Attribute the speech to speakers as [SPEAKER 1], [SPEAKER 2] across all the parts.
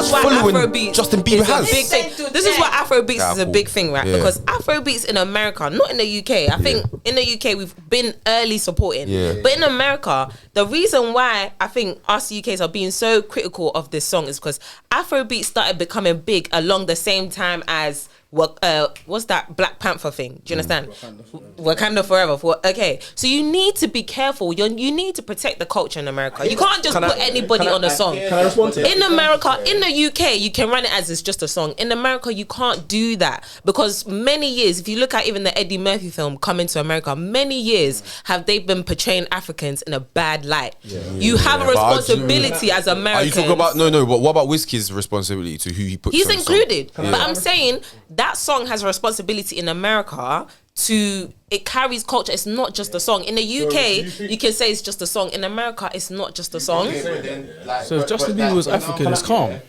[SPEAKER 1] much following Justin Bieber has.
[SPEAKER 2] Big thing. This is why Afrobeats is a big thing, right? Because Afrobeats in America, not in the UK. I think in the UK we've been early supporting, but in America, the reason why I think us UKs are being so critical of this song is because Afrobeats started becoming big along the same time as what's that Black Panther thing? Do you understand? Wakanda forever. Okay, so you need to be careful. You need to protect the culture in America. You can't just put anybody on a song.
[SPEAKER 3] Can I respond to
[SPEAKER 2] in America, in the UK, you can run it as it's just a song. In America, you can't do that because many years, if you look at even the Eddie Murphy film Coming to America, many years have they been portraying Africans in a bad light. You have a responsibility as Americans.
[SPEAKER 1] Are you talking about no? But what about WIZKID's responsibility to who he puts?
[SPEAKER 2] He's included, but I'm saying that song has a responsibility in America. It carries culture. It's not just a song. In the UK, you can say it's just a song. In America, it's not just a song.
[SPEAKER 4] So if Justin Bieber was African, it's calm.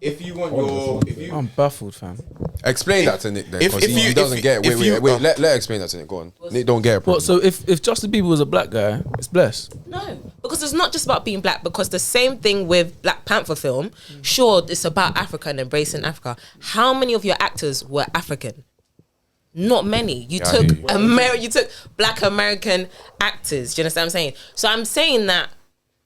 [SPEAKER 5] If you want
[SPEAKER 4] I'm baffled, fam.
[SPEAKER 1] Explain that to Nick then, because he doesn't get it. Wait, let explain that to Nick. Go on. Nick don't get it.
[SPEAKER 4] What? So if Justin Bieber was a black guy, it's blessed.
[SPEAKER 2] No, because it's not just about being black. Because the same thing with Black Panther film. Sure, it's about Africa and embracing Africa. How many of your actors were African? Not many. You took black American actors. Do you understand what I'm saying? So I'm saying that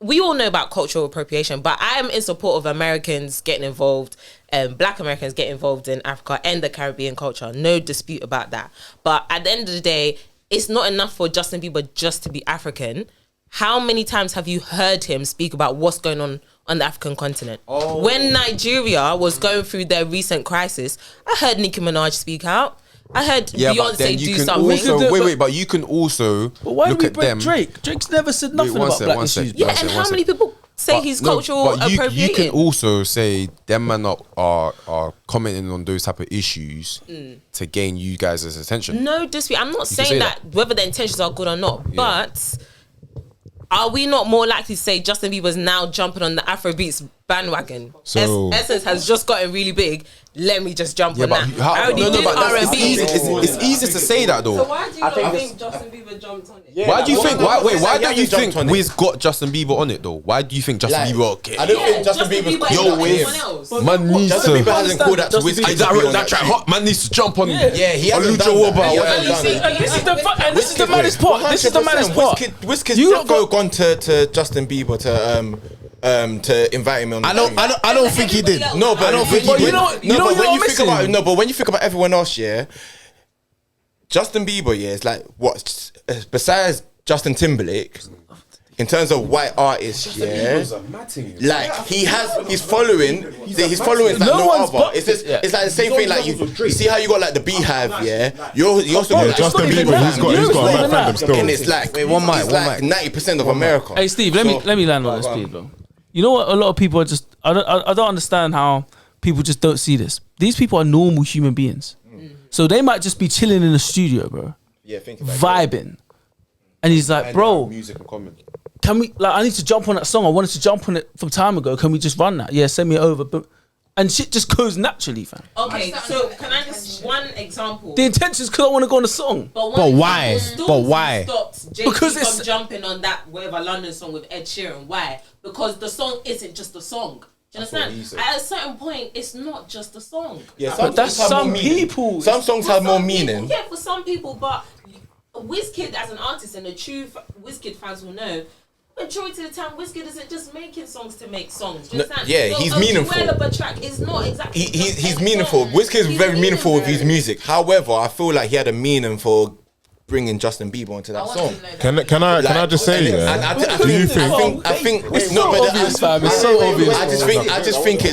[SPEAKER 2] we all know about cultural appropriation, but I am in support of Americans getting involved, black Americans getting involved in Africa and the Caribbean culture. No dispute about that. But at the end of the day, it's not enough for Justin Bieber just to be African. How many times have you heard him speak about what's going on the African continent? When Nigeria was going through their recent crisis, I heard Nicki Minaj speak out. I heard Beyonce do something.
[SPEAKER 1] Also, but you can also look at them.
[SPEAKER 4] Drake? Drake's never said nothing about black issues.
[SPEAKER 2] Yeah, and how many people say he's cultural appropriating?
[SPEAKER 1] You can also say them man are commenting on those type of issues to gain you guys' attention.
[SPEAKER 2] No dispute. I'm not saying that whether the intentions are good or not, but are we not more likely to say Justin Bieber's now jumping on the Afrobeats bandwagon? So Essence has just gotten really big. Let me just jump on that. I already did R&B.
[SPEAKER 1] It's easy to say that though.
[SPEAKER 2] So why do you not think Justin Bieber jumped on it?
[SPEAKER 1] Yeah, why do you think? Why don't you think Wiz got Justin Bieber on it though? Why do you think Justin Bieber? Okay,
[SPEAKER 5] I don't think Justin Bieber's
[SPEAKER 1] yo
[SPEAKER 5] Wiz.
[SPEAKER 1] Man needs
[SPEAKER 5] Justin Bieber hasn't called that to WIZKID.
[SPEAKER 1] That track hot. Man needs to jump on.
[SPEAKER 5] Yeah, he hasn't done that.
[SPEAKER 4] This is the maddest part. This is the maddest part.
[SPEAKER 5] WIZKID's never gone to Justin Bieber to invite him on.
[SPEAKER 3] I don't think he did.
[SPEAKER 5] No, but I don't think he did. But when you think about everyone else, Justin Bieber, is like what? Besides Justin Timberlake, in terms of white artists, like he's following like no other. It's like the same thing. Like you see how you got like the Beehive, You also got
[SPEAKER 3] Justin Bieber. He's got a mad fandom still.
[SPEAKER 5] And it's like 90% of America.
[SPEAKER 4] Hey Steve, let me land on this, please, bro. You know what? A lot of people are just I don't understand how people just don't see this. These people are normal human beings, so they might just be chilling in the studio, bro.
[SPEAKER 5] Yeah,
[SPEAKER 4] vibing, and he's like, bro,
[SPEAKER 1] music and comment.
[SPEAKER 4] Can we? Like, I need to jump on that song. I wanted to jump on it from time ago. Can we just run that? Yeah, send me over. But and shit just goes naturally, fam.
[SPEAKER 2] Okay, so can I just one example?
[SPEAKER 4] The intention is because I want to go on the song.
[SPEAKER 3] But why?
[SPEAKER 2] Stopped
[SPEAKER 4] because
[SPEAKER 2] it's from jumping on that whatever London song with Ed Sheeran. Why? Because the song isn't just a song. Do you understand? At a certain point, it's not just a song.
[SPEAKER 5] Yeah,
[SPEAKER 4] but that's some people.
[SPEAKER 5] Some songs have more meaning.
[SPEAKER 2] Yeah, for some people, but WIZKID as an artist and the true WIZKID fans will know. Majority of the time, WIZKID isn't just making songs to make songs. Do you understand?
[SPEAKER 5] Yeah, he's meaningful.
[SPEAKER 2] Track is not exactly.
[SPEAKER 5] He's meaningful. WIZKID is very meaningful with his music. However, I feel like he had a meaning for bringing Justin Bieber onto that song.
[SPEAKER 3] Can I just say do you think?
[SPEAKER 5] I think
[SPEAKER 4] it's so obvious, fam. It's so obvious.
[SPEAKER 5] I just think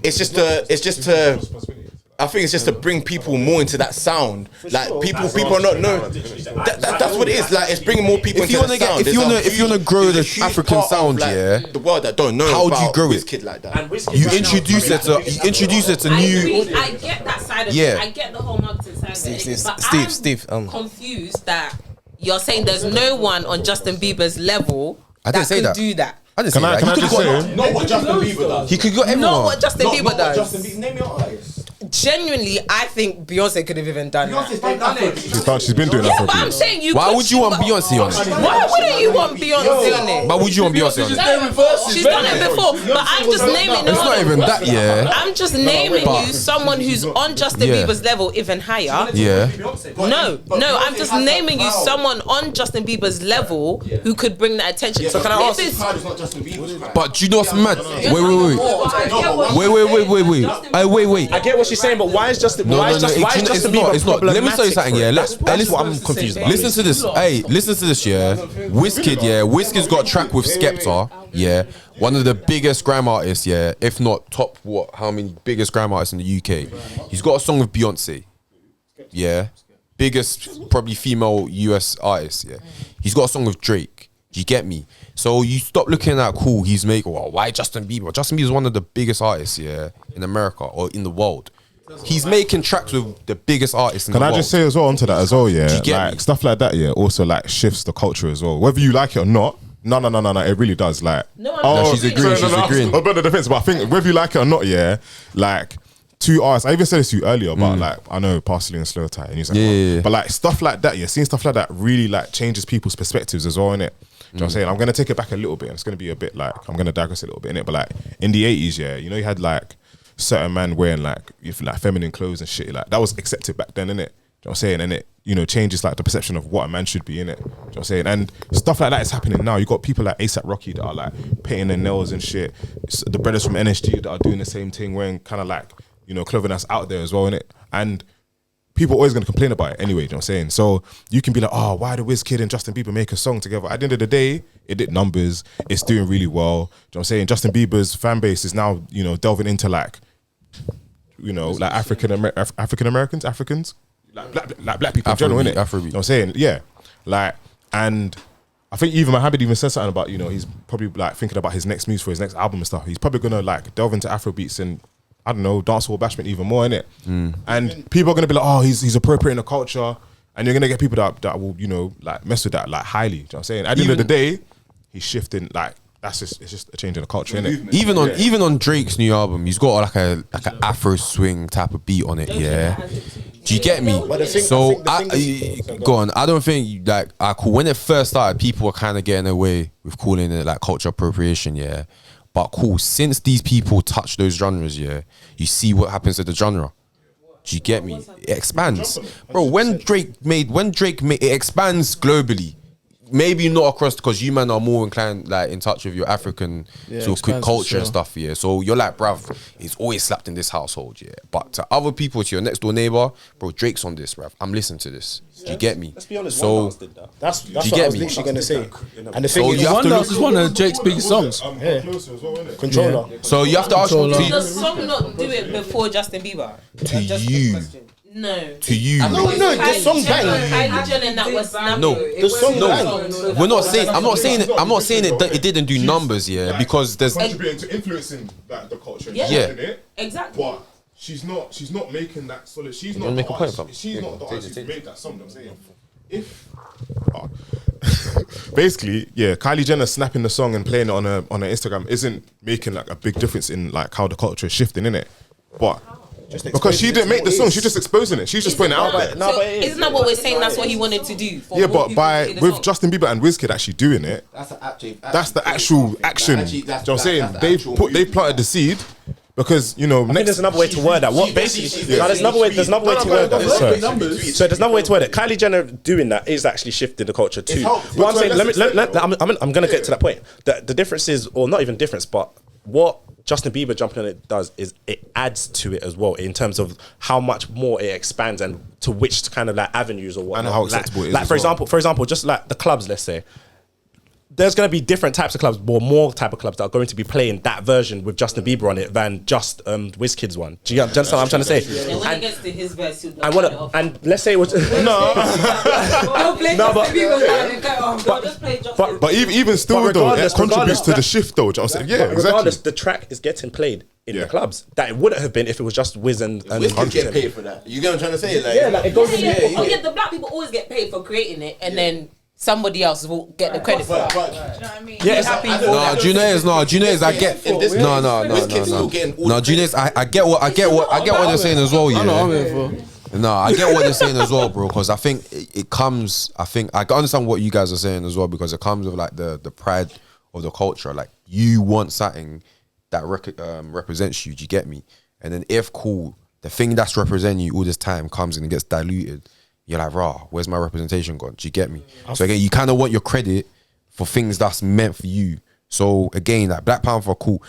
[SPEAKER 5] it's just to. I think it's just to bring people more into that sound. Like people are not know. That's what it is. Like it's bringing more people into that sound.
[SPEAKER 1] If you wanna grow the African sound,
[SPEAKER 5] the world that don't know.
[SPEAKER 1] How do you grow it?
[SPEAKER 5] WIZKID like that.
[SPEAKER 1] You introduce it to new.
[SPEAKER 2] I get that side of it. I get the whole marketing side of it. But
[SPEAKER 6] Steve,
[SPEAKER 2] I'm confused that you're saying there's no one on Justin Bieber's level
[SPEAKER 1] that could
[SPEAKER 2] do that.
[SPEAKER 1] I didn't say that.
[SPEAKER 5] Not what Justin Bieber does.
[SPEAKER 1] He could go everyone.
[SPEAKER 2] Not what Justin Bieber does.
[SPEAKER 5] Justin Bieber. Name your artist.
[SPEAKER 2] genuinely, I think Beyonce could have even done that.
[SPEAKER 3] She's been doing that for a
[SPEAKER 2] But I'm
[SPEAKER 3] bit.
[SPEAKER 2] saying you.
[SPEAKER 1] Why
[SPEAKER 2] could-
[SPEAKER 1] would you want Beyonce on it?
[SPEAKER 2] Why wouldn't you want Beyonce on it?
[SPEAKER 1] Why would you want Beyonce on it?
[SPEAKER 2] She's done it before, but I'm just naming.
[SPEAKER 1] It's not even that, yeah.
[SPEAKER 2] I'm just naming
[SPEAKER 1] But-
[SPEAKER 2] you someone who's on Justin
[SPEAKER 1] Yeah.
[SPEAKER 2] Bieber's level, even higher.
[SPEAKER 1] Yeah.
[SPEAKER 2] No, I'm just naming you someone on Justin Bieber's level who could bring that attention. So
[SPEAKER 5] Can I ask?
[SPEAKER 1] But do you know what's mad? Wait.
[SPEAKER 6] I get what she's saying, but why is Justin? Why is Justin Bieber
[SPEAKER 1] It's not. Let me tell you
[SPEAKER 6] problematic
[SPEAKER 1] something.
[SPEAKER 6] for
[SPEAKER 1] Yeah,
[SPEAKER 6] it?
[SPEAKER 1] let's
[SPEAKER 6] That's what I'm confused about.
[SPEAKER 1] Listen to this. Hey, listen to this. Yeah, WIZKID. Yeah, WIZKID's got a track with Skepta. Yeah, one of the biggest grime artists. Yeah, if not top. How many biggest grime artists in the UK? He's got a song with Beyonce. Yeah, biggest probably female US artist. Yeah, he's got a song with Drake. Do you get me? So you stop looking at cool. He's making. Well, why Justin Bieber? Justin Bieber is one of the biggest artists. Yeah, in America or in the world. He's making tracks with the biggest artists in the
[SPEAKER 3] Can
[SPEAKER 1] world.
[SPEAKER 3] I just say as well onto that as well, yeah?
[SPEAKER 1] Do you get
[SPEAKER 3] Like
[SPEAKER 1] me?
[SPEAKER 3] stuff like that, yeah, also like shifts the culture as well. Whether you like it or not, no, it really does. Like,
[SPEAKER 2] No,
[SPEAKER 1] she's agreeing, she's agreeing.
[SPEAKER 3] I'm about the defense, but I think whether you like it or not, yeah, like two artists. I even said this to you earlier, but like I know Parsley and Slow Tie, and he's like,
[SPEAKER 1] Yeah.
[SPEAKER 3] but like stuff like that, yeah, seeing stuff like that really like changes people's perspectives as well, innit? Do you know what I'm saying? I'm gonna take it back a little bit. And it's gonna be a bit like I'm gonna digress a little bit in it, but like in the 80s, yeah, you know, you had like certain man wearing like feminine clothes and shit like that was accepted back then, innit? Do you know what I'm saying? And it, you know, changes like the perception of what a man should be, innit? Do you know what I'm saying? And stuff like that is happening now. You got people like ASAP Rocky that are like painting their nails and shit. The brothers from NSG that are doing the same thing, wearing kind of like, you know, clothing that's out there as well, innit? And people are always going to complain about it anyway, you know what I'm saying? So you can be like, oh, why did WIZKID and Justin Bieber make a song together? At the end of the day, it did numbers. It's doing really well. Do you know what I'm saying? Justin Bieber's fan base is now, you know, delving into like, you know, like African Americans, like black people in general, innit? You know what I'm saying? Yeah. Like, and I think even Mohammed even said something about, you know, he's probably like thinking about his next moves for his next album and stuff. He's probably gonna like delve into Afrobeats and I don't know, dancehall bashment even more, innit? And people are gonna be like, oh, he's appropriating the culture, and you're gonna get people that will, you know, like mess with that like highly. Do you know what I'm saying? At the end of the day, he's shifting. Like it's just a change in the culture, innit?
[SPEAKER 1] Even on Drake's new album, he's got like an Afro swing type of beat on it. Yeah, do you get me? So go on. I don't think like cool. When it first started, people were kind of getting away with calling it like culture appropriation. Yeah. But cool, since these people touch those genres, yeah, you see what happens to the genre. Do you get me? It expands. Bro, when Drake made it expands globally. Maybe not across, because you man are more inclined, like in touch with your African sort of culture and stuff, yeah. So you're like, bruv, it's always slapped in this household, yeah. But to other people, to your next door neighbor, bro, Drake's on this, bruv. I'm listening to this. Do you get me?
[SPEAKER 6] Let's be honest.
[SPEAKER 1] So
[SPEAKER 6] one dance did that. That's
[SPEAKER 1] do
[SPEAKER 6] what
[SPEAKER 1] you
[SPEAKER 6] I
[SPEAKER 1] get
[SPEAKER 6] was
[SPEAKER 1] me?
[SPEAKER 6] literally going to say. And the
[SPEAKER 1] So
[SPEAKER 6] thing is,
[SPEAKER 1] you have
[SPEAKER 4] One
[SPEAKER 1] to
[SPEAKER 4] Dance
[SPEAKER 1] look.
[SPEAKER 4] is one of Drake's biggest songs.
[SPEAKER 6] Controller.
[SPEAKER 1] So you have to ask
[SPEAKER 4] Controller.
[SPEAKER 2] Did the song not do it before Justin Bieber?
[SPEAKER 1] to you.
[SPEAKER 2] No.
[SPEAKER 1] To you.
[SPEAKER 6] No, the song bang.
[SPEAKER 2] Kylie Jenner that was snapping.
[SPEAKER 1] No.
[SPEAKER 6] The song bang.
[SPEAKER 1] We're not saying. I'm not saying it didn't do numbers, yeah, because there's.
[SPEAKER 3] Contributing to influencing like the culture, and
[SPEAKER 2] Yeah.
[SPEAKER 3] shit,
[SPEAKER 1] Yeah.
[SPEAKER 3] innit?
[SPEAKER 2] Exactly.
[SPEAKER 3] But she's not making that solid. She's not.
[SPEAKER 1] wanna make
[SPEAKER 3] the
[SPEAKER 1] a point,
[SPEAKER 3] artist-
[SPEAKER 1] fam?
[SPEAKER 3] She's
[SPEAKER 1] Yeah,
[SPEAKER 3] not the
[SPEAKER 1] take
[SPEAKER 3] artist
[SPEAKER 1] it,
[SPEAKER 3] who
[SPEAKER 1] take
[SPEAKER 3] made that song. I'm saying, basically, yeah, Kylie Jenner snapping the song and playing it on her Instagram isn't making like a big difference in like how the culture is shifting, innit? But because she didn't make the song, she's just exposing it. She's just putting it out there.
[SPEAKER 6] No, but it is.
[SPEAKER 2] Isn't that what we're saying? That's what he wanted to do. For
[SPEAKER 3] Yeah,
[SPEAKER 2] more
[SPEAKER 3] but
[SPEAKER 2] people to hear the
[SPEAKER 3] with
[SPEAKER 2] song?
[SPEAKER 3] Justin Bieber and WIZKID actually doing it, that's the actual action. Do you know what I'm saying? They planted the seed because, you know,
[SPEAKER 6] I think there's another way to word that. What basically? No, there's another way to word that. Sorry. So there's another way to word it. Kylie Jenner doing that is actually shifting the culture too. What I'm saying, I'm gonna get to that point. The difference is, or not even difference, but what Justin Bieber jumping on it does is it adds to it as well in terms of how much more it expands and to which kind of like avenues or whatnot.
[SPEAKER 3] And how acceptable it is
[SPEAKER 6] Like
[SPEAKER 3] as
[SPEAKER 6] for
[SPEAKER 3] well.
[SPEAKER 6] example, just like the clubs, let's say. There's going to be different types of clubs, or more type of clubs that are going to be playing that version with Justin Bieber on it than just WizKid's one. Do you understand what I'm trying to say?
[SPEAKER 2] And when
[SPEAKER 6] And
[SPEAKER 2] it gets to his verse, he'll
[SPEAKER 6] I want to, and let's say it was no,
[SPEAKER 2] Don't play
[SPEAKER 6] No, but-
[SPEAKER 2] Justin Bieber. Just play Justin.
[SPEAKER 3] but even still
[SPEAKER 6] But
[SPEAKER 3] though, it
[SPEAKER 6] regardless,
[SPEAKER 3] contributes to the shift though. Do you know what I'm saying? Yeah,
[SPEAKER 6] regardless,
[SPEAKER 3] exactly.
[SPEAKER 6] the track is getting played in
[SPEAKER 3] Yeah.
[SPEAKER 6] the clubs. That it wouldn't have been if it was just Wiz and
[SPEAKER 5] WIZKID get paid for that. You get what I'm trying to say? Like,
[SPEAKER 6] Yeah, like it goes
[SPEAKER 2] Oh yeah, the black people always get paid for creating it, and then somebody else will get the credit for it. Do you know what I mean?
[SPEAKER 6] Yeah,
[SPEAKER 2] Happy for
[SPEAKER 1] No,
[SPEAKER 2] that.
[SPEAKER 1] Juniors, I get. No, Juniors, I get what they're saying as well. Yeah. No, I get what they're saying as well, bro. Because I think it comes. I think I understand what you guys are saying as well, because it comes with like the pride of the culture. Like you want something that represents you. Do you get me? And then if the thing that's representing you all this time comes and it gets diluted, you're like, rah, where's my representation gone? Do you get me? So again, you kind of want your credit for things that's meant for you. So again, like Black Panther, cool.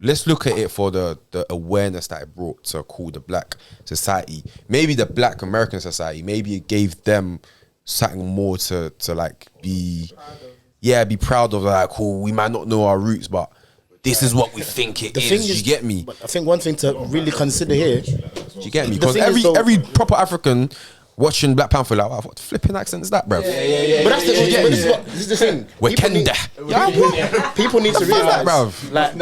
[SPEAKER 1] Let's look at it for the awareness that it brought to the black society. Maybe the Black American society, maybe it gave them something more to like be proud of. Like, cool, we might not know our roots, but this is what we think it is. Do you get me?
[SPEAKER 7] But I think one thing to really consider here.
[SPEAKER 1] Do you get me? Because every proper African watching Black Panther, like, what flipping accent is that, bruv?
[SPEAKER 7] Yeah. But that's this is the thing.
[SPEAKER 1] We're Kenda.
[SPEAKER 7] People need to realize,
[SPEAKER 1] bruv.
[SPEAKER 7] like,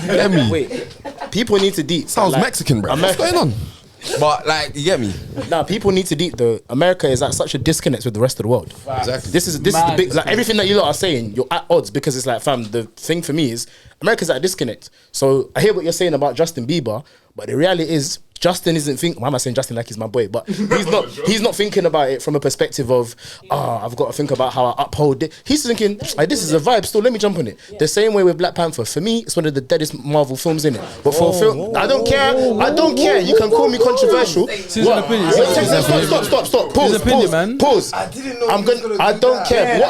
[SPEAKER 1] Get me?
[SPEAKER 7] wait, people need to deep.
[SPEAKER 1] Sounds
[SPEAKER 7] like,
[SPEAKER 1] Mexican, bruv. What's going on? But like, you get me?
[SPEAKER 7] Nah, people need to deep though. America is at such a disconnect with the rest of the world.
[SPEAKER 1] Exactly.
[SPEAKER 7] This is the big, like everything that you lot are saying, you're at odds, because it's like, fam, the thing for me is America's at a disconnect. So I hear what you're saying about Justin Bieber, but the reality is Justin isn't thinking. Why am I saying Justin like he's my boy? But he's not thinking about it from a perspective of, I've got to think about how I uphold it. He's thinking, like, this is a vibe still, let me jump on it. The same way with Black Panther. For me, it's one of the deadest Marvel films in it. But for a film, I don't care. You can call me controversial. Stop. Pause.
[SPEAKER 8] I didn't know.
[SPEAKER 7] I don't care.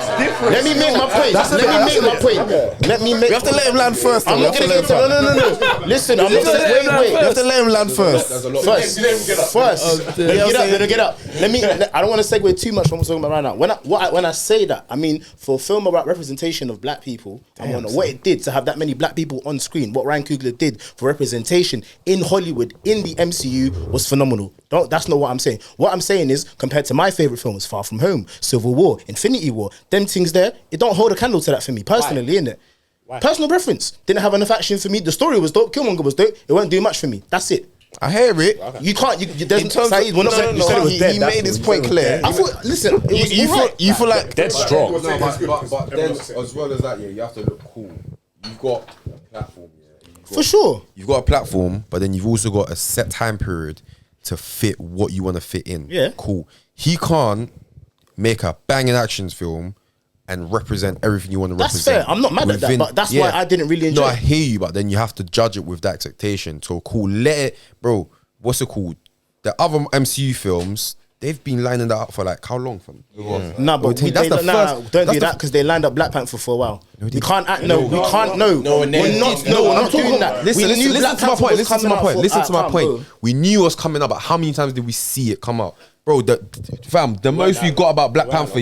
[SPEAKER 7] Let me make my point.
[SPEAKER 8] We have to let him land first.
[SPEAKER 7] I'm not gonna get to. No. Listen, I'm not gonna wait.
[SPEAKER 8] We have to let him land first.
[SPEAKER 7] First. Get up. I don't want to segue too much from what we're talking about right now. When I say that, I mean for a film about representation of black people, and what it did to have that many black people on screen, what Ryan Coogler did for representation in Hollywood, in the MCU, was phenomenal. That's not what I'm saying. What I'm saying is, compared to my favorite films, Far From Home, Civil War, Infinity War, them things there, it don't hold a candle to that for me personally, innit? Personal preference. Didn't have enough action for me. The story was dope. Killmonger was dope. It won't do much for me. That's it.
[SPEAKER 8] I hear it.
[SPEAKER 7] You can't.
[SPEAKER 8] In terms of, he made his point clear.
[SPEAKER 7] I thought. Listen,
[SPEAKER 8] you feel like
[SPEAKER 6] dead strong.
[SPEAKER 1] But then, as well as that, you have to look cool. You've got a platform,
[SPEAKER 7] for sure.
[SPEAKER 1] You've got a platform, but then you've also got a set time period to fit what you want to fit in.
[SPEAKER 7] Yeah,
[SPEAKER 1] cool. He can't make a banging actions film and represent everything you want to represent.
[SPEAKER 7] That's fair. I'm not mad at that, but that's why I didn't really enjoy it.
[SPEAKER 1] No, I hear you, but then you have to judge it with that expectation. So cool, let it, bro. What's it called? The other MCU films, they've been lining that up for like how long?
[SPEAKER 7] Nah, but don't do that because they lined up Black Panther for a while. We can't act. No, we can't. No, we're not doing that.
[SPEAKER 1] Listen to my point. Listen to my point. We knew it was coming up, but how many times did we see it come out? Bro, the most we got about Black Panther,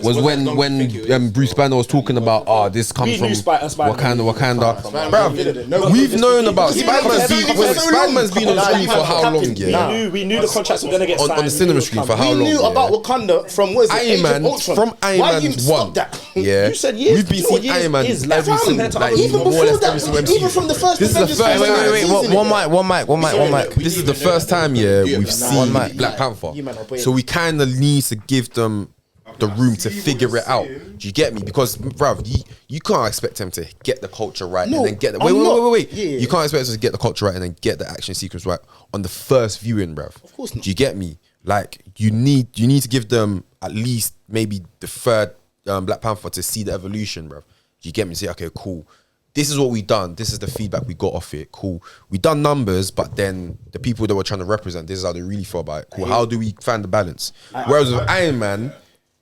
[SPEAKER 1] was when Bruce Banner was talking about, this comes from Wakanda. Bro, we've known about Spider-Man's been on screen for how long?
[SPEAKER 6] We knew the contracts were gonna get signed
[SPEAKER 1] on the cinema screen for how long?
[SPEAKER 7] We knew about Wakanda from
[SPEAKER 1] Iron Man 1. Yeah,
[SPEAKER 7] you said years.
[SPEAKER 1] We've been seeing Iron Man every single, like even more or less every single MCU.
[SPEAKER 7] Even from the first.
[SPEAKER 1] This is the first.
[SPEAKER 8] Wait. One mic.
[SPEAKER 1] This is the first time, we've seen Black Panther. So we kind of need to give them the room to figure it out. Do you get me? Because, bruv, you can't expect them to get the culture right and then get the... Wait. Yeah. You can't expect them to get the culture right and then get the action sequence right on the first viewing, bruv.
[SPEAKER 7] Of course not.
[SPEAKER 1] Do you get me? Like, you need to give them at least maybe the third Black Panther to see the evolution, bruv. Do you get me? Say, okay, cool. This is what we done. This is the feedback we got off it. Cool. We done numbers, but then the people that we're trying to represent, this is how they really feel about it. Cool. How do we find the balance? Whereas with Iron Man,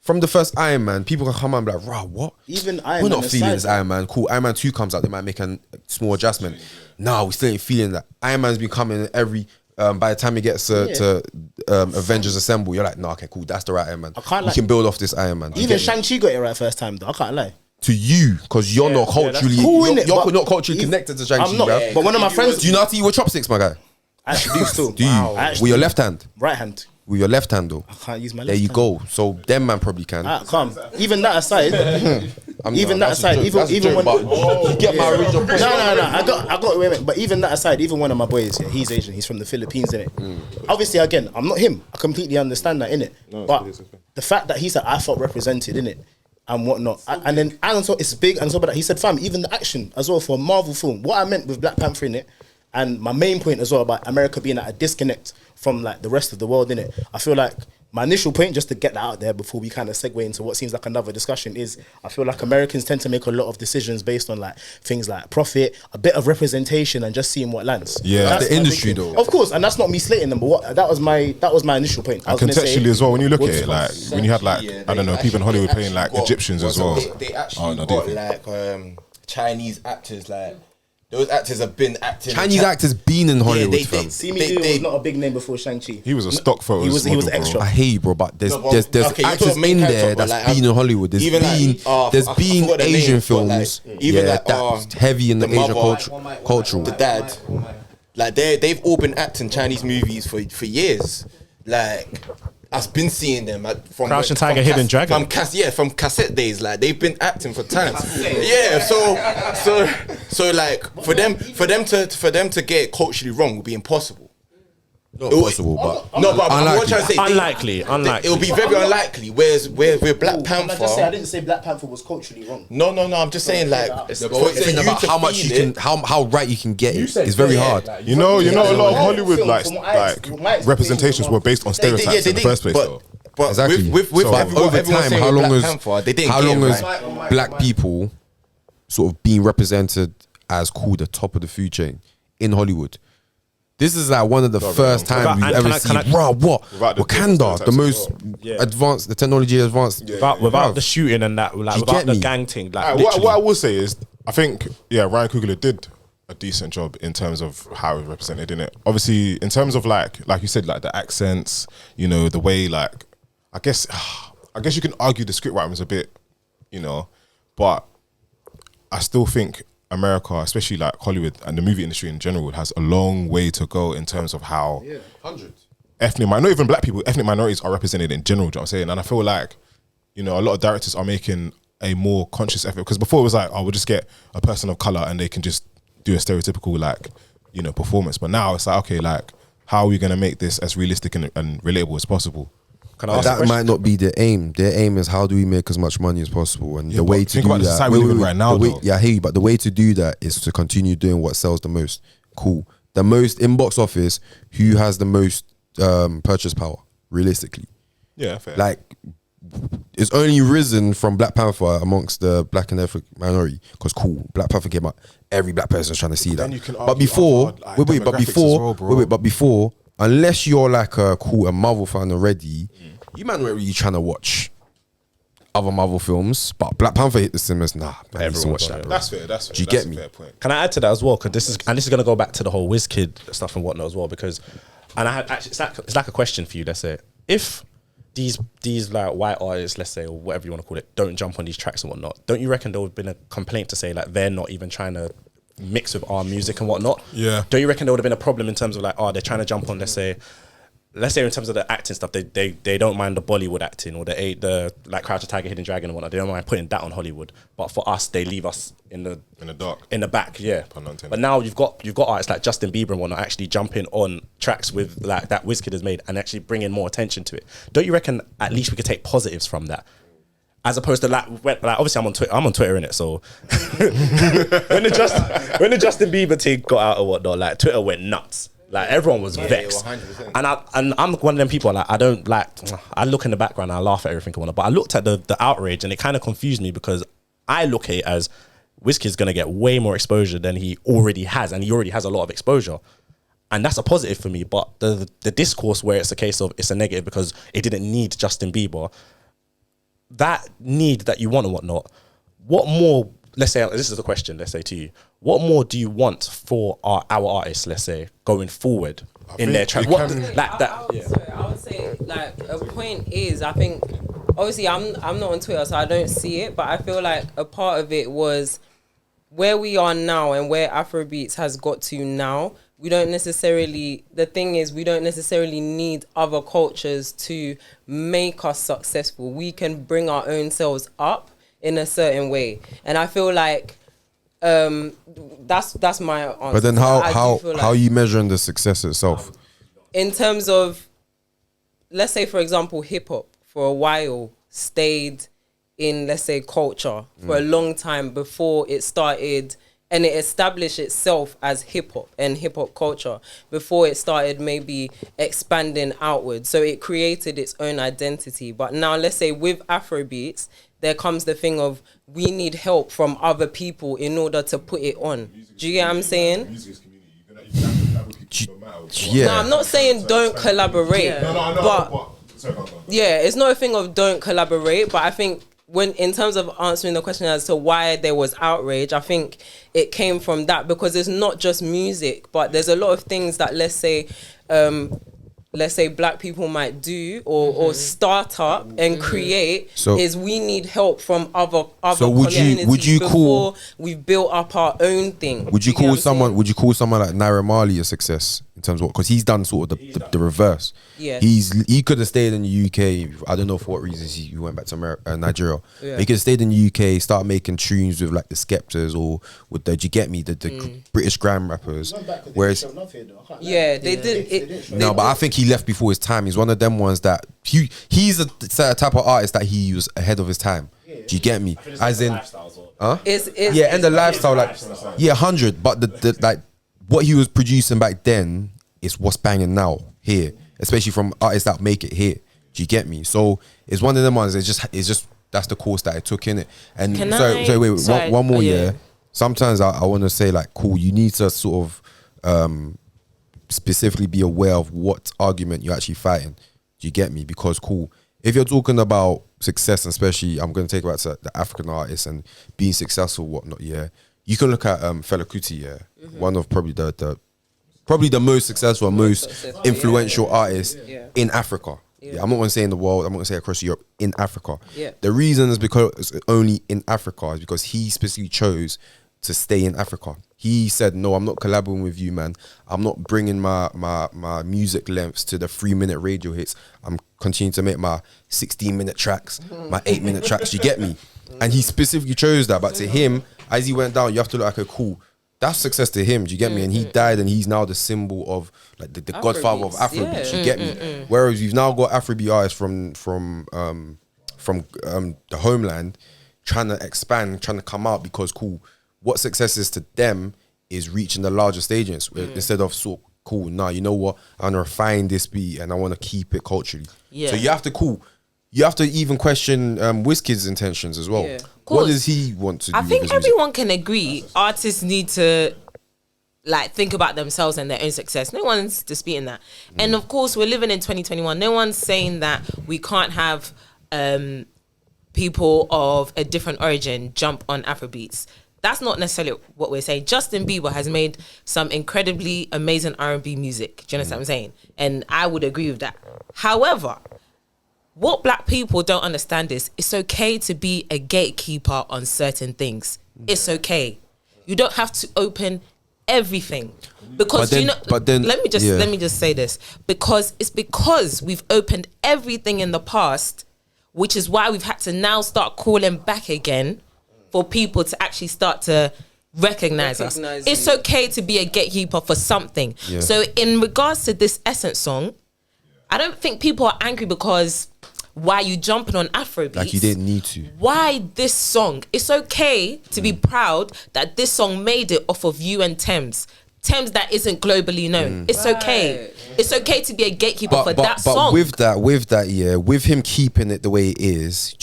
[SPEAKER 1] from the first Iron Man, people can come and be like, "Rah, what?
[SPEAKER 7] Even Iron
[SPEAKER 1] we're
[SPEAKER 7] Man
[SPEAKER 1] not feeling this Iron Man. Cool. Iron Man 2 comes out, they might make a small adjustment. No, we still ain't feeling that. Iron Man's been coming every. By the time it gets to Avengers Assemble, you're like, nah, okay, cool. That's the right Iron Man. We can build off this Iron Man.
[SPEAKER 7] Even Shang-Chi got it right first time, though. I can't lie.
[SPEAKER 1] To you, because you're not culturally, you're not culturally connected to Shang-Chi, bro.
[SPEAKER 7] But one of my friends,
[SPEAKER 1] do you know how to eat with chopsticks, my guy?
[SPEAKER 7] I actually do still.
[SPEAKER 1] Do you? With your left hand?
[SPEAKER 7] Right hand.
[SPEAKER 1] With your left hand, though.
[SPEAKER 7] I can't use my left
[SPEAKER 1] hand. There you
[SPEAKER 7] hand.
[SPEAKER 1] go. So them man probably can.
[SPEAKER 7] Come. Even that aside, Even that aside, even when
[SPEAKER 1] you get my original point.
[SPEAKER 7] No. I got. Wait a minute. But even that aside, even one of my boys, he's Asian. He's from the Philippines, innit? Obviously, again, I'm not him. I completely understand that, innit? But the fact that he said I felt represented, innit, and whatnot, and then on top it's big, and on top of that, he said, fam, even the action as well for a Marvel film. What I meant with Black Panther, innit, and my main point as well about America being at a disconnect from like the rest of the world, innit. I feel like my initial point, just to get that out there before we kind of segue into what seems like another discussion, is I feel like Americans tend to make a lot of decisions based on like things like profit, a bit of representation, and just seeing what lands.
[SPEAKER 1] Yeah, that's the industry though.
[SPEAKER 7] Of course, and that's not me slating them, but that was my initial point.
[SPEAKER 3] And contextually as well, when you look at it, like when you had like I don't know, people in Hollywood playing like Egyptians as well.
[SPEAKER 5] They actually got like Chinese actors like. Those actors have been acting.
[SPEAKER 1] Chinese actors been in Hollywood.
[SPEAKER 7] See Me was not a big name before Shang-Chi.
[SPEAKER 3] He was a stock photo.
[SPEAKER 7] He was extra.
[SPEAKER 1] I hate you, bro, but there's actors in there that's been in Hollywood. There's been Asian films, that's heavy in the Asian culture.
[SPEAKER 5] The Dad, like they've all been acting Chinese movies for years. Like I've been seeing them from
[SPEAKER 6] Crouching Tiger, Hidden Dragon.
[SPEAKER 5] From cassette days. Like they've been acting for times. Yeah, so like for them to get it culturally wrong would be impossible.
[SPEAKER 1] Not possible, but
[SPEAKER 5] I'm trying to say
[SPEAKER 6] unlikely.
[SPEAKER 5] It'll be very unlikely. Whereas with Black Panther,
[SPEAKER 7] I didn't say Black Panther was culturally wrong.
[SPEAKER 5] No. I'm just saying like
[SPEAKER 1] about how much you can, how right you can get it. It's very hard.
[SPEAKER 3] You know, a lot of Hollywood like representations were based on stereotypes in the first place.
[SPEAKER 5] But
[SPEAKER 1] exactly.
[SPEAKER 5] With
[SPEAKER 1] over time, how long has black people sort of being represented as the top of the food chain in Hollywood? This is like one of the first times we've ever seen. Wakanda, the most advanced, the technology advanced.
[SPEAKER 6] Without the shooting and that, like without the gang thing. Like
[SPEAKER 3] what I will say is, I think Ryan Coogler did a decent job in terms of how it was represented in it. Obviously, in terms of like you said, like the accents, you know, the way like I guess you can argue the script writing was a bit, you know, but I still think America, especially like Hollywood and the movie industry in general, has a long way to go in terms of how not even black people, ethnic minorities are represented in general, do you know what I'm saying? And I feel like, you know, a lot of directors are making a more conscious effort, because before it was like, oh, we'll just get a person of color and they can just do a stereotypical like, you know, performance. But now it's like, okay, like, how are we going to make this as realistic and relatable as possible?
[SPEAKER 1] That might not be their aim. Their aim is how do we make as much money as possible, and the way to do that.
[SPEAKER 3] Right now,
[SPEAKER 1] I hear you, but the way to do that is to continue doing what sells the most. Cool. The most in box office. Who has the most purchase power? Realistically,
[SPEAKER 3] yeah, fair.
[SPEAKER 1] Like it's only risen from Black Panther amongst the black and ethnic minority because Black Panther came out. Every black person is trying to see that. But before. Unless you're like a Marvel fan already, you man weren't really trying to watch other Marvel films. But Black Panther hit the cinemas. Nah, man, everyone watch that, bro.
[SPEAKER 3] That's fair.
[SPEAKER 1] Do you get me?
[SPEAKER 3] Fair point.
[SPEAKER 6] Can I add to that as well? Because this is going to go back to the whole WIZKID stuff and whatnot as well. Because, and I had actually, it's like a question for you. Let's say if these like white artists, let's say, or whatever you want to call it, don't jump on these tracks and whatnot, don't you reckon there would have been a complaint to say like they're not even trying to mix with our music and whatnot?
[SPEAKER 3] Yeah.
[SPEAKER 6] Don't you reckon there would have been a problem in terms of like, they're trying to jump on, let's say in terms of the acting stuff, they don't mind the Bollywood acting or the like Crouching Tiger, Hidden Dragon and whatnot. They don't mind putting that on Hollywood. But for us, they leave us in the
[SPEAKER 3] dark,
[SPEAKER 6] in the back. Yeah. But now you've got artists like Justin Bieber and whatnot actually jumping on tracks with like that WIZKID has made and actually bringing more attention to it. Don't you reckon at least we could take positives from that? As opposed to like obviously I'm on Twitter innit, so when the Justin Bieber thing got out or whatnot, like Twitter went nuts. Like everyone was vexed. 100%. And I'm one of them people, like I look in the background and I laugh at everything and whatnot, but I looked at the outrage and it kind of confused me because I look at it as WIZKID's gonna get way more exposure than he already has, and he already has a lot of exposure. And that's a positive for me, but the discourse where it's a case of it's a negative because it didn't need Justin Bieber, that need that you want and whatnot, what more, let's say, this is the question, let's say to you, what more do you want for our artists, let's say, going forward in their track?
[SPEAKER 2] I would say, like, a point is, I think, obviously, I'm not on Twitter, so I don't see it, but I feel like a part of it was where we are now and where Afrobeats has got to now. We don't necessarily need other cultures to make us successful. We can bring our own selves up in a certain way, and I feel like that's my answer.
[SPEAKER 1] But then how are you measuring the success itself?
[SPEAKER 2] In terms of, let's say, for example, hip hop for a while stayed in, let's say, culture for a long time before it started, and it established itself as hip hop and hip hop culture before it started maybe expanding outwards. So it created its own identity. But now, let's say with Afrobeats, there comes the thing of we need help from other people in order to put it on. Do you get what I'm saying?
[SPEAKER 1] Yeah.
[SPEAKER 2] No, I'm not saying don't collaborate, but yeah, it's not a thing of don't collaborate. But I think when in terms of answering the question as to why there was outrage, I think it came from that, because it's not just music, but there's a lot of things that let's say black people might do or start up and create, is we need help from other communities before we've built up our own thing.
[SPEAKER 1] Would you call someone like Naira Marley a success in terms of because he's done sort of the reverse?
[SPEAKER 2] Yeah.
[SPEAKER 1] He could have stayed in the UK. I don't know for what reasons he went back to Nigeria.
[SPEAKER 2] Yeah.
[SPEAKER 1] He could have stayed in the UK, start making tunes with like the Skeptors or with the, do you get me, the British grime rappers. Whereas
[SPEAKER 2] they did.
[SPEAKER 1] No, but I think he left before his time. He's one of them ones that he's a type of artist that he was ahead of his time. Do you get me? As in, and the lifestyle, like 100. But the like what he was producing back then is what's banging now here, especially from artists that make it here. Do you get me? So it's one of them ones. It's just that's the course that I took in it. And wait, one more year. Sometimes I want to say like, cool. You need to sort of specifically be aware of what argument you're actually fighting. Do you get me? Because cool, if you're talking about success, and especially I'm going to take it back to the African artists and being successful, whatnot. Yeah, you can look at Fela Kuti. Yeah, one of probably the most successful and most influential artists in Africa. Yeah, I'm not going to say in the world. I'm not going to say across Europe. In Africa. Yeah. The reason is because it's only in Africa is because he specifically chose to stay in Africa. He said, no, I'm not collaborating with you, man. I'm not bringing my music lengths to the 3-minute radio hits. I'm continuing to make my 16-minute tracks, my 8-minute tracks. You get me? And he specifically chose that. But to him, as he went down, you have to look like, okay, cool. That's success to him. Do you get me? And he died, and he's now the symbol of like the godfather of Afrobeat. You get me? Whereas you've now got Afrobeat artists from the homeland trying to expand, trying to come out, because cool. What success is to them is reaching the larger stages instead of so cool. Nah, you know what? I want to refine this beat and I want to keep it culturally. Yeah. So you have to even question WIZKID's intentions as well. Yeah. What does he want to do?
[SPEAKER 2] I think everyone can agree artists need to like think about themselves and their own success. No one's disputing that. And of course, we're living in 2021. No one's saying that we can't have people of a different origin jump on Afrobeats. That's not necessarily what we're saying. Justin Bieber has made some incredibly amazing R&B music. Do you understand what I'm saying? And I would agree with that. However, what black people don't understand is it's okay to be a gatekeeper on certain things. It's okay. You don't have to open everything. Because let me just say this. Because we've opened everything in the past, which is why we've had to now start calling back again for people to actually start to recognize us. It's okay to be a gatekeeper for something. Yeah. So in regards to this Essence song, I don't think people are angry because why you jumping on Afrobeats.
[SPEAKER 1] Like you didn't need to.
[SPEAKER 2] Why this song? It's okay to be proud that this song made it off of you and Thames that isn't globally known. It's okay. It's okay to be a gatekeeper for that song.
[SPEAKER 1] But with that, yeah, with him keeping it the way it is,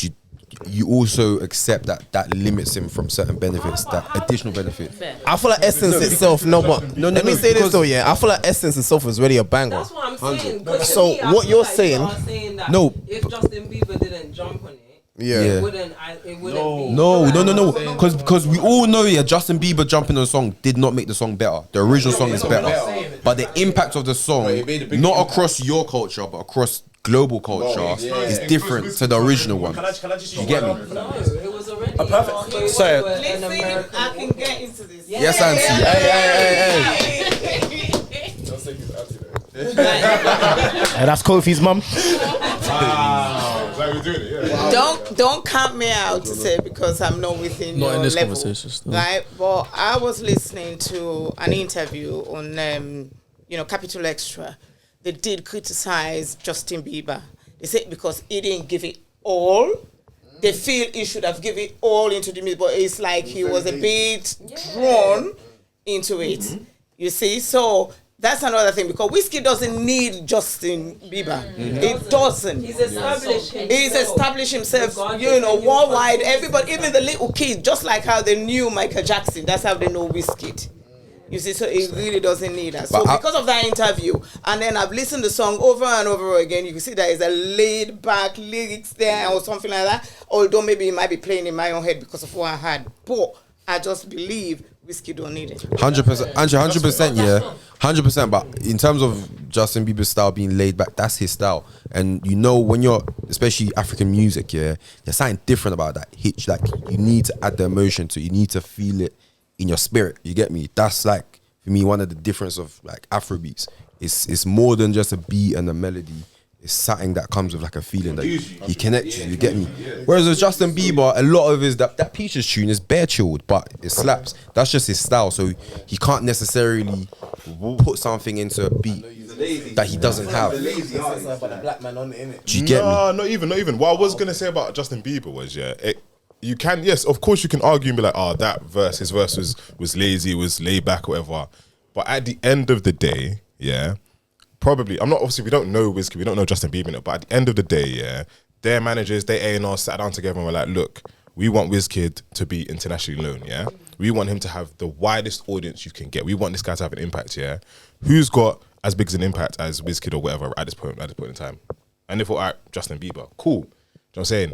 [SPEAKER 1] you also accept that limits him from certain benefits, that additional benefit.
[SPEAKER 8] I feel like Essence itself, let me say this though, yeah. I feel like Essence itself is really a banger.
[SPEAKER 2] That's what I'm saying.
[SPEAKER 8] So what you're saying,
[SPEAKER 2] that if Justin Bieber didn't jump on it, it wouldn't be.
[SPEAKER 1] No. Because we all know, Justin Bieber jumping on the song did not make the song better. The original song is better. But the impact of the song, not across your culture, but across global culture, is different to the original one.
[SPEAKER 6] Can I just
[SPEAKER 1] you get me?
[SPEAKER 2] No, it was already
[SPEAKER 6] a perfect. So
[SPEAKER 2] I can get into this.
[SPEAKER 1] Yes, Auntie.
[SPEAKER 3] Hey. Don't say he's Auntie though.
[SPEAKER 7] And that's Kofi's mum.
[SPEAKER 9] Don't count me out to say because I'm not within
[SPEAKER 4] Not
[SPEAKER 9] your
[SPEAKER 4] in this
[SPEAKER 9] level,
[SPEAKER 4] conversation, still.
[SPEAKER 9] right? But I was listening to an interview on, Capital Extra. They did criticize Justin Bieber. They said because he didn't give it all. They feel he should have given it all into the music, but it's like he was a bit drawn into it. You see, so. That's another thing because WIZKID doesn't need Justin Bieber. It doesn't. He's established himself. Worldwide. Everybody, even the little kids, just like how they knew Michael Jackson, that's how they know WIZKID. You see, so it really doesn't need that. So because of that interview, and then I've listened to the song over and over again, you can see there is a laid back lyrics there or something like that. Although maybe it might be playing in my own head because of what I had. But I just believe WIZKID don't need it.
[SPEAKER 1] 100%, 100%, yeah, 100%. But in terms of Justin Bieber's style being laid back, that's his style. And when you're, especially African music, yeah, there's something different about that hitch. Like you need to add the emotion to it. You need to feel it in your spirit. You get me? That's like for me one of the difference of like Afrobeats. It's more than just a beat and a melody. It's something that comes with like a feeling that he connects you. You get me? Whereas with Justin Bieber, a lot of his that Peaches tune is bare chilled, but it slaps. That's just his style. So he can't necessarily put something into a beat that he doesn't have. Do you get me?
[SPEAKER 3] No, not even. What I was gonna say about Justin Bieber was you can, yes, of course you can argue and be like, his verse was lazy, was laid back or whatever. But at the end of the day, probably, we don't know WIZKID, we don't know Justin Bieber, but at the end of the day, their managers, their A&R sat down together and were like, look, we want WIZKID to be internationally known, we want him to have the widest audience you can get. We want this guy to have an impact, Who's got as big as an impact as WIZKID or whatever at this point in time? And they thought, all right, Justin Bieber, cool. You know what I'm saying?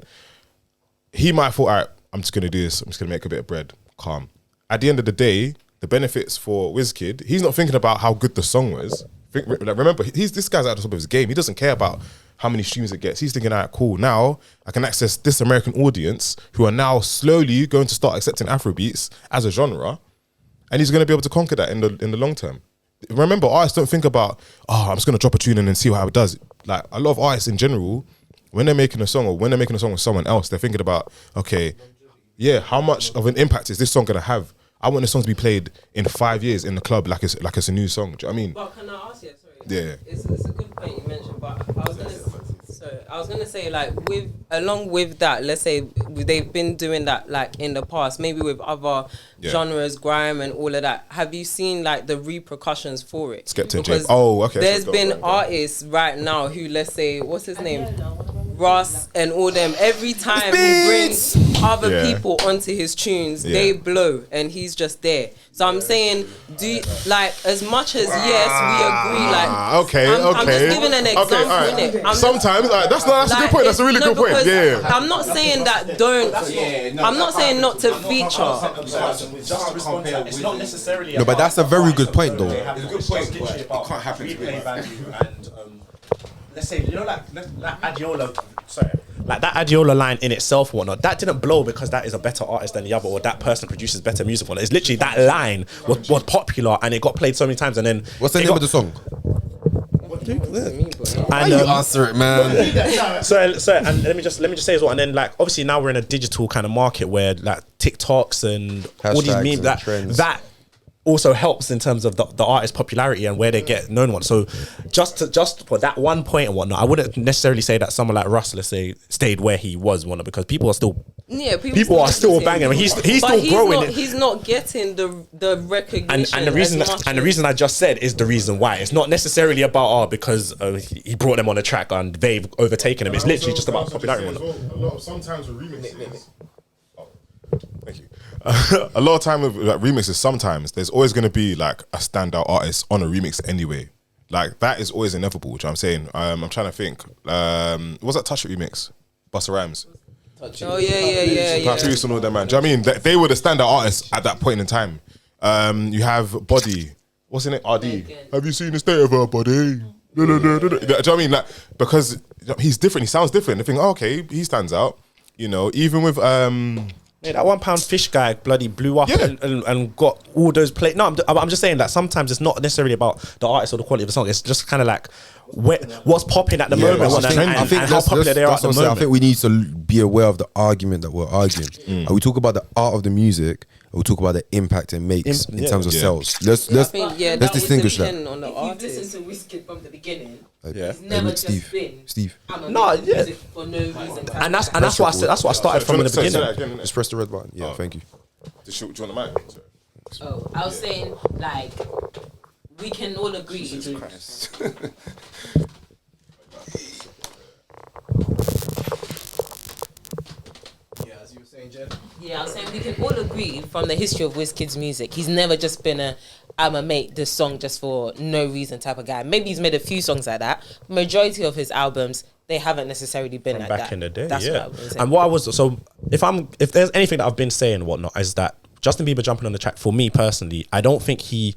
[SPEAKER 3] He might have thought, all right, I'm just going to do this. I'm just going to make a bit of bread. Calm. At the end of the day, the benefits for WIZKID, he's not thinking about how good the song was. Remember, this guy's at the top of his game. He doesn't care about how many streams it gets. He's thinking, all right, cool. Now I can access this American audience who are now slowly going to start accepting Afrobeats as a genre. And he's going to be able to conquer that in the long term. Remember, artists don't think about, I'm just going to drop a tune and then see how it does. Like a lot of artists in general, when they're making a song or when they're making a song with someone else, they're thinking about, okay, how much of an impact is this song going to have? I want this song to be played in 5 years in the club like it's a new song. Do you know what I mean?
[SPEAKER 2] But can I ask you? Sorry.
[SPEAKER 3] Yeah.
[SPEAKER 2] It's a good point you mentioned, but I was gonna say like along with that, let's say they've been doing that like in the past, maybe with other genres, grime and all of that. Have you seen like the repercussions for it?
[SPEAKER 3] Skepta and Jay. Oh, okay.
[SPEAKER 2] There's been artists right now who, let's say, what's his name? Russ and all them, every time he brings other people onto his tunes, they blow and he's just there. So I'm saying, as much as yes, we agree, like I'm just giving an example, innit?
[SPEAKER 3] Sometimes that's a good point. That's a really good point. Yeah.
[SPEAKER 2] I'm not saying that I'm not saying not to feature.
[SPEAKER 6] It's not necessarily.
[SPEAKER 1] No, but that's a very good point, though.
[SPEAKER 6] It's a good point, but it can't happen. Replay value and let's say, like Adiola, like that Adiola line in itself or whatnot, that didn't blow because that is a better artist than the other or that person produces better music for it. It's literally that line was popular and it got played so many times and then...
[SPEAKER 1] What's the name of the song?
[SPEAKER 8] Why you answer it, man?
[SPEAKER 6] So and let me just say as well, and then like obviously now we're in a digital kind of market where like TikToks and all these memes that also helps in terms of the artist's popularity and where they get known one. So just for that one point and whatnot, I wouldn't necessarily say that someone like Russ, let's say, stayed where he was whatnot, because people are still people are still banging him. He's still growing.
[SPEAKER 2] He's not getting the recognition.
[SPEAKER 6] And the reason I just said is the reason why. It's not necessarily about because he brought them on the track and they've overtaken him. It's literally just about popularity.
[SPEAKER 3] Sometimes with remixes. Thank you. A lot of time with like remixes, sometimes there's always going to be like a standout artist on a remix anyway. Like that is always inevitable, which I'm saying. I'm trying to think. Was that Touch It remix? Busta Rhymes.
[SPEAKER 2] Oh yeah.
[SPEAKER 3] Patrice and all them, man. Do you know what I mean? They were the standout artists at that point in time. You have Body. What's in it? RD. Have you seen the state of her body? Do you know what I mean? Like, because he's different. He sounds different. They think, okay, he stands out. You know, even with
[SPEAKER 6] Yeah, that £1 fish guy bloody blew up and got all those play. No, I'm just saying that sometimes it's not necessarily about the artist or the quality of the song. It's just kind of like what's popping at the moment
[SPEAKER 1] I think
[SPEAKER 6] and how popular they are at the moment.
[SPEAKER 1] I think we need to be aware of the argument that we're arguing. And we talk about the art of the music, and we talk about the impact it makes in terms of sales. Let's distinguish that.
[SPEAKER 2] On the if you listen to WIZKID from the beginning,
[SPEAKER 6] Yeah.
[SPEAKER 2] it's never just been.
[SPEAKER 1] Steve.
[SPEAKER 2] Music for no reason.
[SPEAKER 6] And that's what I started from in the beginning.
[SPEAKER 1] Just press the red button. Yeah, thank you.
[SPEAKER 3] Do you want the mic?
[SPEAKER 2] Oh, I was saying, like, we can all agree. Yeah, I was saying we can all agree from the history of WizKid's music, he's never just been I'ma make this song just for no reason type of guy. Maybe he's made a few songs like that. Majority of his albums, they haven't necessarily been like
[SPEAKER 6] back
[SPEAKER 2] that.
[SPEAKER 6] in the day.
[SPEAKER 2] That's
[SPEAKER 6] Yeah.
[SPEAKER 2] what I was saying.
[SPEAKER 6] And what I was if there's anything that I've been saying and whatnot is that Justin Bieber jumping on the track, for me personally, I don't think he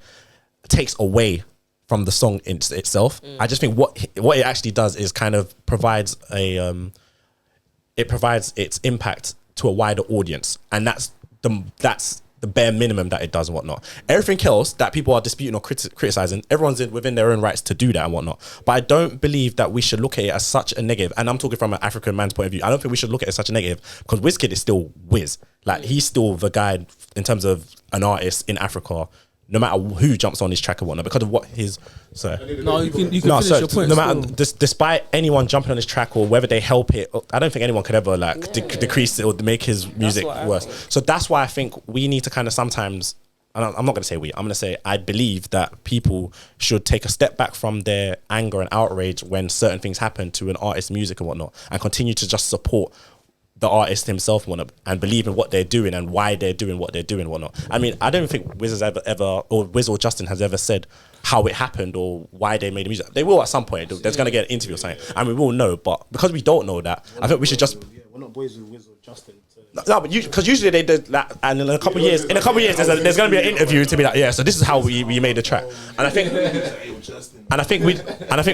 [SPEAKER 6] takes away from the song itself. I just think what it actually does is kind of provides it provides its impact to a wider audience, and that's the bare minimum that it does and whatnot. Everything else that people are disputing or criticizing, everyone's within their own rights to do that and whatnot. But I don't believe that we should look at it as such a negative. And I'm talking from an African man's point of view. I don't think we should look at it as such a negative, because WizKid is still Wiz. Like, he's still the guy in terms of an artist in Africa, no matter who jumps on his track or whatnot, because of what his...
[SPEAKER 4] No, you can finish your point.
[SPEAKER 6] No matter, despite anyone jumping on his track or whether they help it, I don't think anyone could ever decrease it or make his music worse. So that's why I think we need to kind of sometimes... And I'm not going to say we. I'm going to say I believe that people should take a step back from their anger and outrage when certain things happen to an artist's music and whatnot, and continue to just support the artist himself and believe in what they're doing and why they're doing what they're doing and whatnot. I mean, I don't think Wiz has ever or Wiz or Justin has ever said how it happened or why they made the music. They will at some point. There's going to get an interview or something, and we will know. But because we don't know that, I think we should just...
[SPEAKER 7] We're not boys with Wiz or Justin.
[SPEAKER 6] No, but because usually they did that, and in a couple of years, there's going to be an interview to be like, yeah, so this is how we made the track, and I think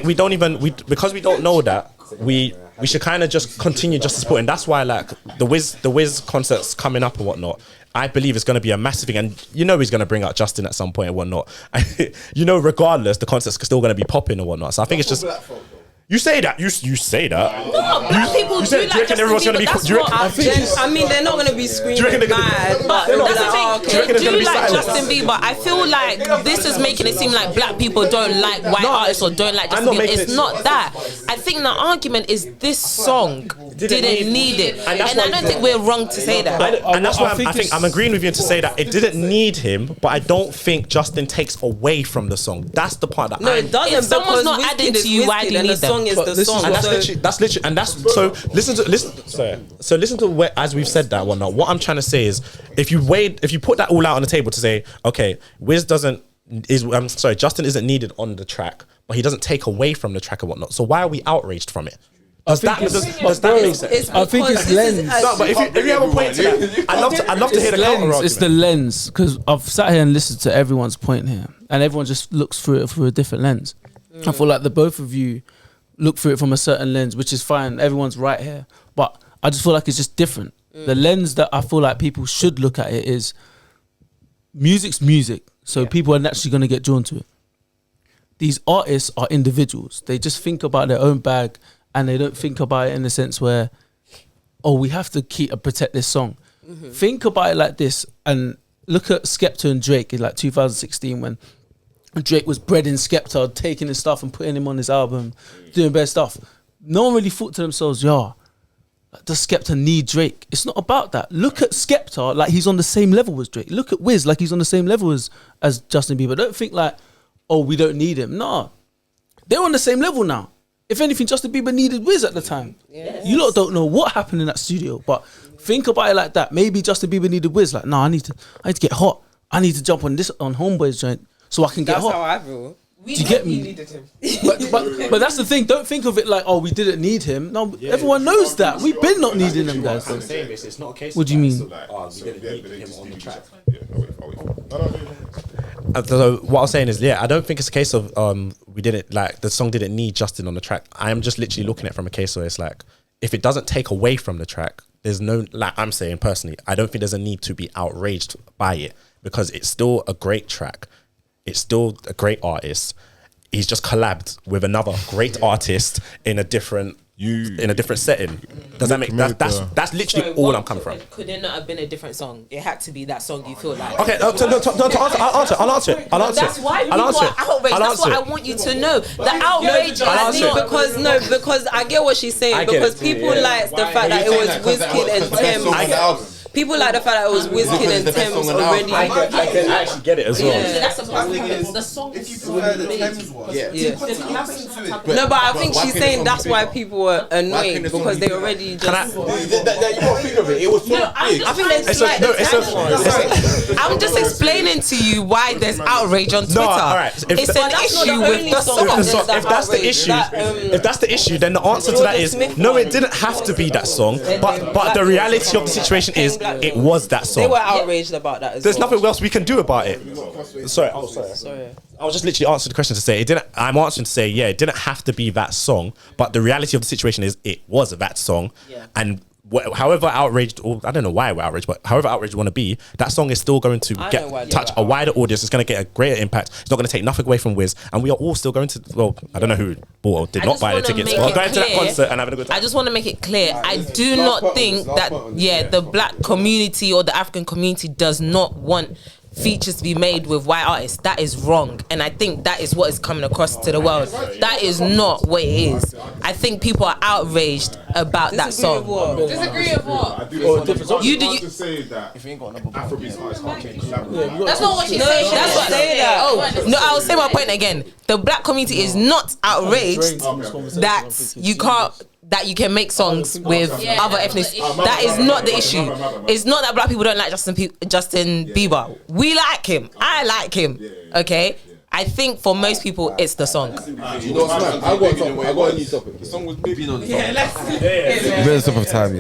[SPEAKER 6] we don't even because we don't know that, we should kind of just continue just to support, and that's why like the Wiz concerts coming up and whatnot, I believe it's going to be a massive thing, and he's going to bring out Justin at some point and whatnot. Regardless, the concerts are still going to be popping and whatnot. So I think it's just. You say that. You say that.
[SPEAKER 2] No, black people do
[SPEAKER 6] you reckon everyone's going to be...
[SPEAKER 9] I mean, they're not going to be screaming mad.
[SPEAKER 2] But that's the thing. They do like Justin Bieber. I feel like this is making it seem like black people don't like white artists or don't like Justin Bieber. It's not that. I think the argument is this song didn't need it. And I don't think we're wrong to say that.
[SPEAKER 6] And that's why I think I'm agreeing with you to say that it didn't need him, but I don't think Justin takes away from the song. That's the part that
[SPEAKER 9] it doesn't.
[SPEAKER 2] If someone's not adding to you, why do you need them?
[SPEAKER 9] Is the song.
[SPEAKER 6] And that's literally, and that's so. Listen to where, as we've said that whatnot. What I'm trying to say is, if you put that all out on the table to say, okay, Justin isn't needed on the track, but he doesn't take away from the track and whatnot. So why are we outraged from it? Does that make sense?
[SPEAKER 4] I think it's lens.
[SPEAKER 6] No, but if you have a point to that, I'd love to hear the counter argument.
[SPEAKER 4] It's the lens, because I've sat here and listened to everyone's point here, and everyone just looks through it through a different lens. I feel like the both of you look through it from a certain lens, which is fine. Everyone's right here, but I just feel like it's just different. The lens that I feel like people should look at it is music's music, so people are naturally going to get drawn to it. These artists are individuals. They just think about their own bag, and they don't think about it in the sense where, oh, we have to protect this song. Think about it like this, and look at Skepta and Drake in like 2016 when Drake was breading Skepta, taking his stuff and putting him on his album, doing bad stuff. No one really thought to themselves, does Skepta need Drake? It's not about that. Look at Skepta like he's on the same level as Drake. Look at Wiz like he's on the same level as Justin Bieber. Don't think like, oh, we don't need him. No, they're on the same level now. If anything, Justin Bieber needed Wiz at the time. Yes. You lot don't know what happened in that studio, but think about it like that. Maybe Justin Bieber needed Wiz. Like, no, I need to get hot. I need to jump on Homeboy's joint so I can get hot.
[SPEAKER 9] That's how I feel.
[SPEAKER 2] Do you get me?
[SPEAKER 9] Needed him.
[SPEAKER 4] But that's the thing. Don't think of it like, oh, we didn't need him. No, everyone knows that. We've been not needing him, guys.
[SPEAKER 6] I'm saying this. It's not a case.
[SPEAKER 4] What do you mean?
[SPEAKER 6] We didn't need him on the track. So what I was saying is, I don't think it's a case of we didn't like the song didn't need Justin on the track. I am just literally looking at it from a case where it's like, if it doesn't take away from the track, there's no, like I'm saying personally, I don't think there's a need to be outraged by it because it's still a great track. It's still a great artist. He's just collabed with another great artist in a different setting. Does that make that's literally all I'm coming from?
[SPEAKER 2] Could it not have been a different song? It had to be that song you feel like.
[SPEAKER 6] Okay, I'll answer it.
[SPEAKER 2] That's why people are outraged. That's what I want you to know. The outrage is not because I get what she's saying, because people like the fact that it was WIZKID and Thames. People like the fact that it was WIZKID and Thames already.
[SPEAKER 6] I can actually get it as well.
[SPEAKER 2] Yeah, that's a problem. The song is so No, but I think she's saying that's why people were annoyed because they already just.
[SPEAKER 5] You gotta think of it. It was so big.
[SPEAKER 2] I think there's like I'm just explaining to you why there's outrage on Twitter.
[SPEAKER 6] No, all right.
[SPEAKER 2] It's an issue with the song.
[SPEAKER 6] If that's the issue, then the answer to that is no. It didn't have to be that song, but the reality of the situation is it was that song.
[SPEAKER 2] They were outraged about that as well.
[SPEAKER 6] There's nothing else we can do about it. Sorry. I was just literally answering the question to say I'm answering to say it didn't have to be that song, but the reality of the situation is it was that song, and however outraged, or I don't know why we're outraged, but however outraged you want to be, that song is still going to touch a wider audience. It's going to get a greater impact. It's not going to take nothing away from Wiz, and we are all still going to. Well, I don't know who bought or did not buy the tickets. We're going to that concert and having a good time.
[SPEAKER 2] I just want to make it clear. I do not think that the black community or the African community does not want features to be made with white artists. That is wrong, and I think that is what is coming across to the world. That is not what it is. I think people are outraged about that song.
[SPEAKER 10] Disagree with what?
[SPEAKER 2] You do.
[SPEAKER 3] To say that if you ain't got another Afrobeats artist can't change
[SPEAKER 10] That's not what she's saying.
[SPEAKER 2] That's what say that. Oh no, I'll say my point again. The black community is not outraged that you can't. That you can make songs with other ethnicities. That is not the issue. It's not that black people don't like Justin Bieber. We like him. I like him. Okay? I think for most people, it's the song.
[SPEAKER 1] You know what's mad? I got a new topic. The song was been on the top. We're on top of time,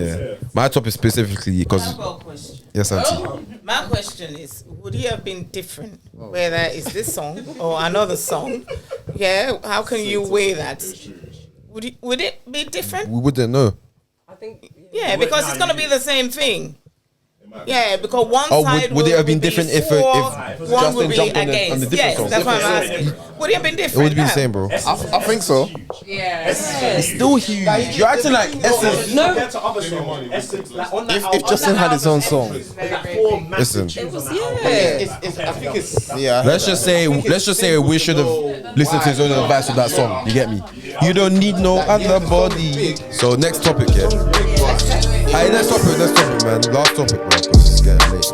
[SPEAKER 1] My topic specifically, because... Yes, Auntie.
[SPEAKER 9] My question is, would it have been different whether it's this song or another song? Yeah, how can you weigh that? Would it be different?
[SPEAKER 1] We wouldn't know.
[SPEAKER 2] I think.
[SPEAKER 9] Yeah, because it's gonna be the same thing. Yeah, because one side
[SPEAKER 1] would it have been different if
[SPEAKER 9] one would
[SPEAKER 1] Justin
[SPEAKER 9] be
[SPEAKER 1] jumped on
[SPEAKER 9] against?
[SPEAKER 1] the different song?
[SPEAKER 9] That's what I'm asking. Would it have been different?
[SPEAKER 1] It would be the same, bro.
[SPEAKER 8] I think so.
[SPEAKER 10] Yeah.
[SPEAKER 1] It's still huge. You're acting like Essence.
[SPEAKER 2] No.
[SPEAKER 8] If Justin had his own song,
[SPEAKER 1] Listen.
[SPEAKER 5] I think it's.
[SPEAKER 8] yeah.
[SPEAKER 1] Let's just say we should have listened to his own advice with that song. You get me? You don't need no other body. So next topic, Alright, next topic, man. Last topic, man. Because it's getting late,